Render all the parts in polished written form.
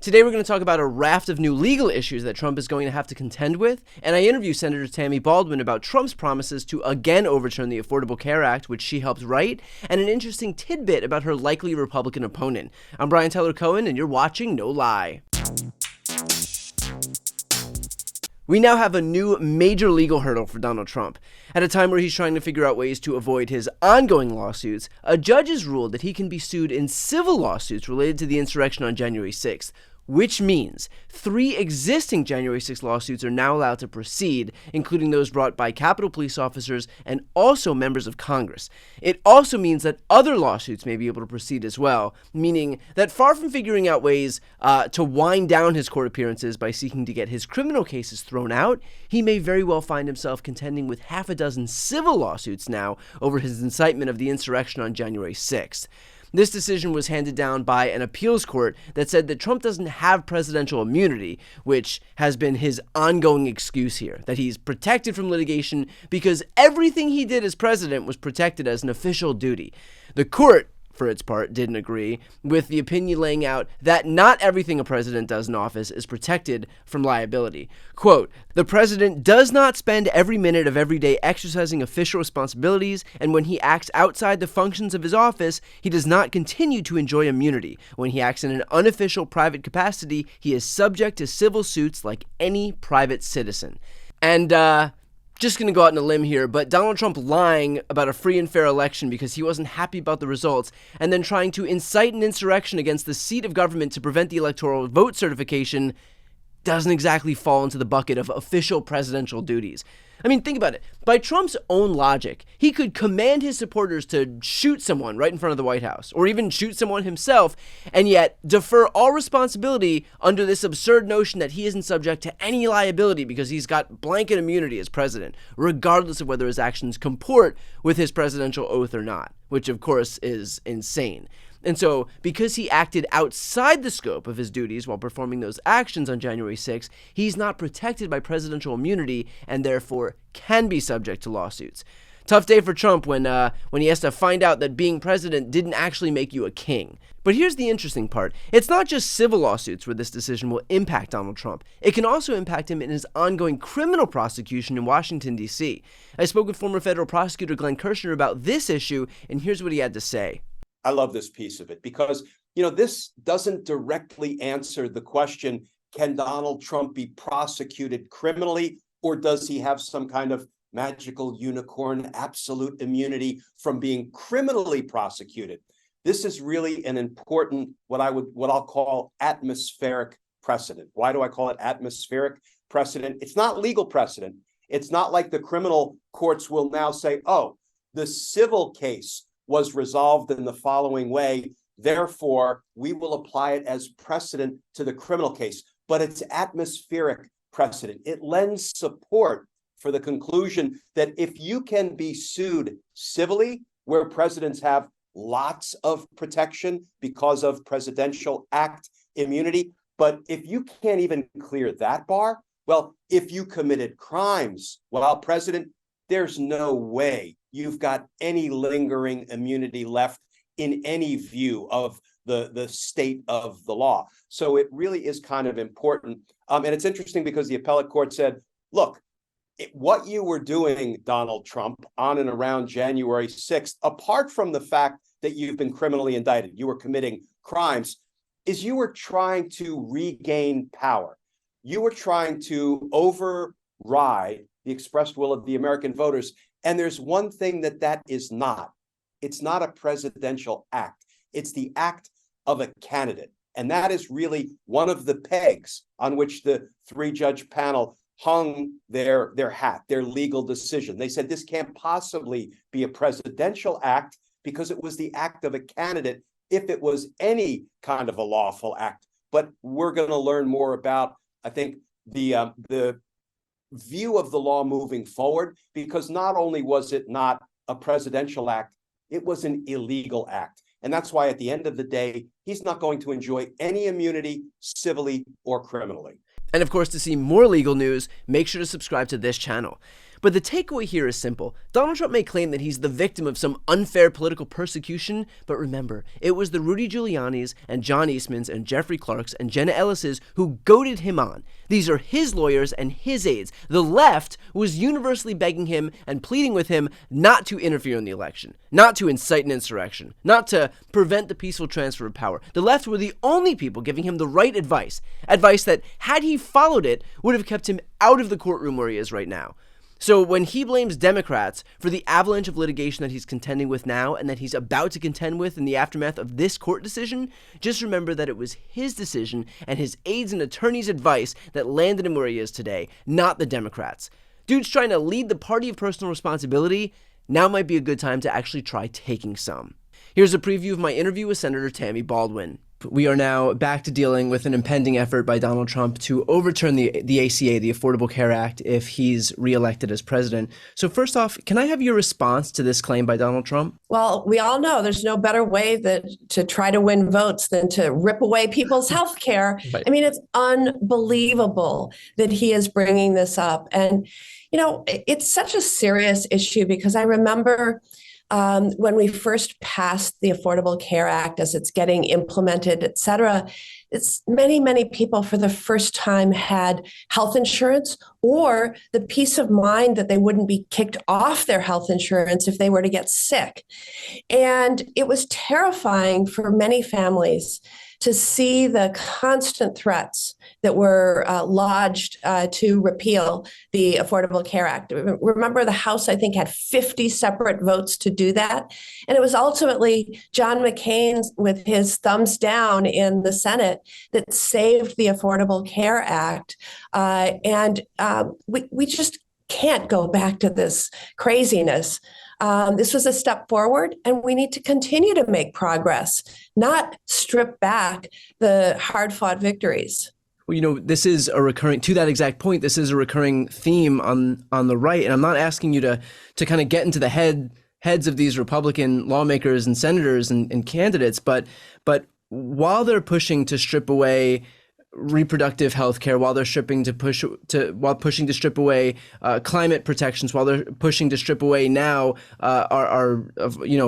Today we're going to talk about a raft of new legal issues that Trump is going to have to contend with, and I interview Senator Tammy Baldwin about Trump's promises to again overturn the Affordable Care Act, which she helped write, and an interesting tidbit about her likely Republican opponent. I'm Brian Tyler Cohen, and you're watching No Lie. We now have a new major legal hurdle for Donald Trump. At a time where he's trying to figure out ways to avoid his ongoing lawsuits, a judge has ruled that he can be sued in civil lawsuits related to the insurrection on January 6th. Which means 3 existing January 6 lawsuits are now allowed to proceed, including those brought by Capitol Police officers and also members of Congress. It also means that other lawsuits may be able to proceed as well, meaning that far from figuring out ways to wind down his court appearances by seeking to get his criminal cases thrown out, he may very well find himself contending with half a dozen civil lawsuits now over his incitement of the insurrection on January 6th. This decision was handed down by an appeals court that said that Trump doesn't have presidential immunity, which has been his ongoing excuse here, that he's protected from litigation because everything he did as president was protected as an official duty. The court, for its part, didn't agree, with the opinion laying out that not everything a president does in office is protected from liability. Quote, "The president does not spend every minute of every day exercising official responsibilities, and when he acts outside the functions of his office, he does not continue to enjoy immunity. When he acts in an unofficial private capacity, he is subject to civil suits like any private citizen." And, just going to go out on a limb here, but Donald Trump lying about a free and fair election because he wasn't happy about the results, and then trying to incite an insurrection against the seat of government to prevent the electoral vote certification doesn't exactly fall into the bucket of official presidential duties. I mean, think about it. By Trump's own logic, he could command his supporters to shoot someone right in front of the White House, or even shoot someone himself, and yet defer all responsibility under this absurd notion that he isn't subject to any liability because he's got blanket immunity as president, regardless of whether his actions comport with his presidential oath or not, which of course is insane. And so, because he acted outside the scope of his duties while performing those actions on January 6th, he's not protected by presidential immunity and therefore can be subject to lawsuits. Tough day for Trump when he has to find out that being president didn't actually make you a king. But here's the interesting part. It's not just civil lawsuits where this decision will impact Donald Trump. It can also impact him in his ongoing criminal prosecution in Washington, D.C. I spoke with former federal prosecutor Glenn Kirshner about this issue, and here's what he had to say. I love this piece of it because, this doesn't directly answer the question, can Donald Trump be prosecuted criminally, or does he have some kind of magical unicorn absolute immunity from being criminally prosecuted? This is really an important, what I'll call atmospheric precedent. Why do I call it atmospheric precedent? It's not legal precedent. It's not like the criminal courts will now say, oh, the civil case was resolved in the following way, therefore, we will apply it as precedent to the criminal case. But it's atmospheric precedent. It lends support for the conclusion that if you can be sued civilly, where presidents have lots of protection because of presidential act immunity, but if you can't even clear that bar, well, if you committed crimes while president, there's no way you've got any lingering immunity left in any view of the state of the law. So it really is kind of important. And it's interesting because the appellate court said, look, what you were doing, Donald Trump, on and around January 6th, apart from the fact that you've been criminally indicted, you were committing crimes, is you were trying to regain power. You were trying to override the expressed will of the American voters. And there's one thing that is not. It's not a presidential act. It's the act of a candidate. And that is really one of the pegs on which the 3-judge panel hung their hat, their legal decision. They said this can't possibly be a presidential act because it was the act of a candidate if it was any kind of a lawful act. But we're going to learn more about, I think, the view of the law moving forward, because not only was it not a presidential act, it was an illegal act. And that's why at the end of the day, he's not going to enjoy any immunity civilly or criminally. And of course, to see more legal news, make sure to subscribe to this channel. But the takeaway here is simple. Donald Trump may claim that he's the victim of some unfair political persecution, but remember, it was the Rudy Giuliani's and John Eastman's and Jeffrey Clark's and Jenna Ellis's who goaded him on. These are his lawyers and his aides. The left was universally begging him and pleading with him not to interfere in the election, not to incite an insurrection, not to prevent the peaceful transfer of power. The left were the only people giving him the right advice that, had he followed it, would have kept him out of the courtroom where he is right now. So when he blames Democrats for the avalanche of litigation that he's contending with now and that he's about to contend with in the aftermath of this court decision, just remember that it was his decision and his aides and attorneys' advice that landed him where he is today, not the Democrats. Dude's trying to lead the party of personal responsibility. Now might be a good time to actually try taking some. Here's a preview of my interview with Senator Tammy Baldwin. We are now back to dealing with an impending effort by Donald Trump to overturn the ACA, the Affordable Care Act, if he's reelected as president. So first off, can I have your response to this claim by Donald Trump? Well, we all know there's no better way to try to win votes than to rip away people's health care. Right. I mean, it's unbelievable that he is bringing this up. And, it's such a serious issue because I remember when we first passed the Affordable Care Act, as it's getting implemented, et cetera, it's many people for the first time had health insurance or the peace of mind that they wouldn't be kicked off their health insurance if they were to get sick. And it was terrifying for many families to see the constant threats that were lodged to repeal the Affordable Care Act. Remember, the House, I think, had 50 separate votes to do that. And it was ultimately John McCain, with his thumbs down in the Senate, that saved the Affordable Care Act. We just can't go back to this craziness. This was a step forward, and we need to continue to make progress, not strip back the hard-fought victories. Well, this is a recurring, to that exact point, this is a recurring theme on the right. And I'm not asking you to kind of get into the heads of these Republican lawmakers and senators and candidates, but while they're pushing to strip away reproductive health care, while they're pushing to strip away climate protections, while they're pushing to strip away now our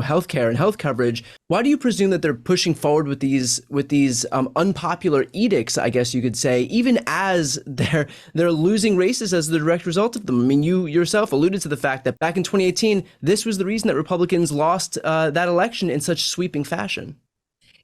health care and health coverage, why do you presume that they're pushing forward with these unpopular edicts, I guess you could say, even as they're losing races as the direct result of them? I mean, you yourself alluded to the fact that back in 2018, this was the reason that Republicans lost that election in such sweeping fashion.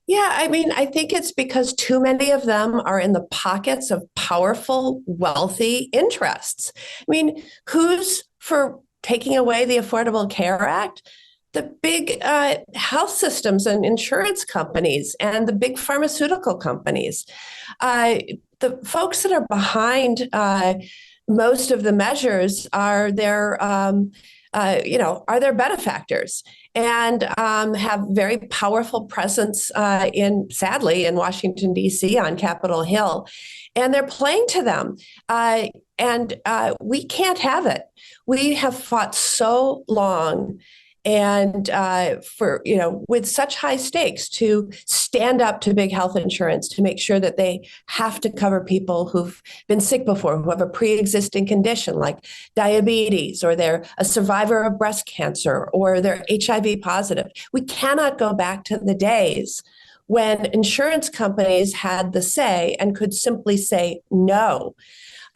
Yeah, I mean, I think it's because too many of them are in the pockets of powerful, wealthy interests. I mean, who's for taking away the Affordable Care Act? The big health systems and insurance companies and the big pharmaceutical companies. The folks that are behind most of the measures are their benefactors and have very powerful presence sadly, in Washington, D.C. on Capitol Hill. And they're playing to them. We can't have it. We have fought so long and with such high stakes to stand up to big health insurance, to make sure that they have to cover people who've been sick before, who have a pre-existing condition like diabetes, or they're a survivor of breast cancer, or they're HIV positive. We cannot go back to the days when insurance companies had the say and could simply say no.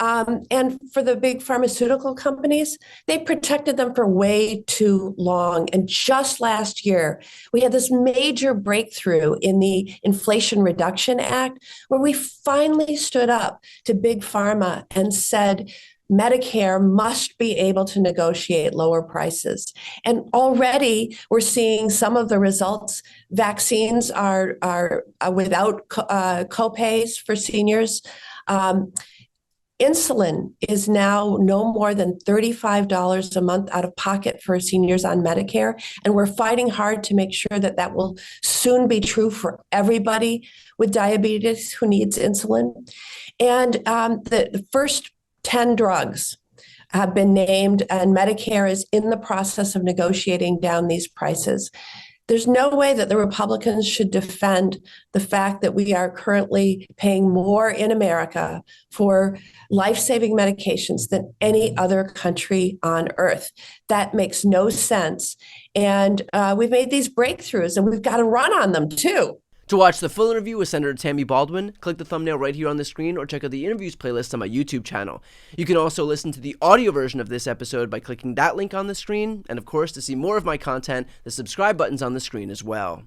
And for the big pharmaceutical companies, they protected them for way too long. And just last year, we had this major breakthrough in the Inflation Reduction Act, where we finally stood up to big pharma and said, Medicare must be able to negotiate lower prices. And already we're seeing some of the results. Vaccines are without copays for seniors. Insulin is now no more than $35 a month out of pocket for seniors on Medicare. And we're fighting hard to make sure that that will soon be true for everybody with diabetes who needs insulin. And the first 10 drugs have been named, and Medicare is in the process of negotiating down these prices. There's no way that the Republicans should defend the fact that we are currently paying more in America for life-saving medications than any other country on earth. That makes no sense. And we've made these breakthroughs, and we've got to run on them too. To watch the full interview with Senator Tammy Baldwin, click the thumbnail right here on the screen or check out the interviews playlist on my YouTube channel. You can also listen to the audio version of this episode by clicking that link on the screen, and of course, to see more of my content, the subscribe button's on the screen as well.